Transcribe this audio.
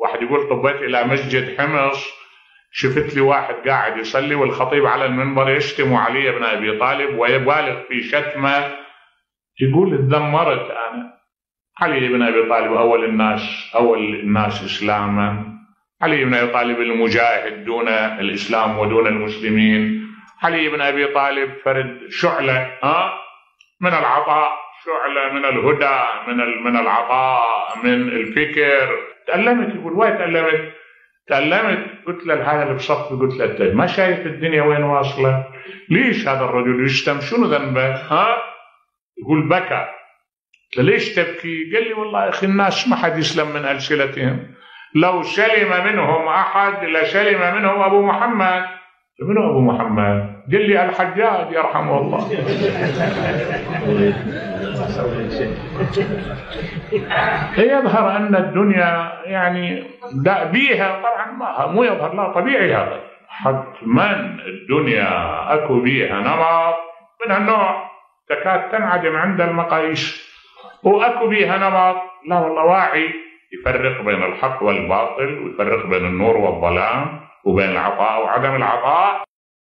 واحد يقول طبيت إلى مسجد حمص، شفت لي واحد قاعد يصلي والخطيب على المنبر يشتم علي بن أبي طالب ويبالغ في شتمه، يقول اتذمرت أنا. علي بن أبي طالب أول الناس إسلاما، علي بن أبي طالب المجاهد دون الإسلام ودون المسلمين، علي بن أبي طالب فرد شعلة من العطاء، شعلة من الهدى، من العطاء، من الفكر. تألمت، يقول وين تألمت؟ قلت له هذا اللي بصفي، قلت له ما شايف الدنيا وين واصلة؟ ليش هذا الرجل يشتم؟ شنو ذنبه؟ يقول بكى. ليش تبكي؟ قال لي والله يا أخي الناس ما حد يسلم من ألسنتهم، لو سلم منهم أحد لسلم منهم أبو محمد. منو أبو محمد؟ قال لي الحجاج يرحمه الله. يظهر أن الدنيا يعني بيها طبعا مو يظهر، لا طبيعي هذا، حتما الدنيا أكو بيها نمط من هالنوع تكاد تنعدم عند المقاييس، وأكو بيها نمط لا والله واعي يفرق بين الحق والباطل، ويفرق بين النور والظلام، وبين العطاء وعدم العطاء،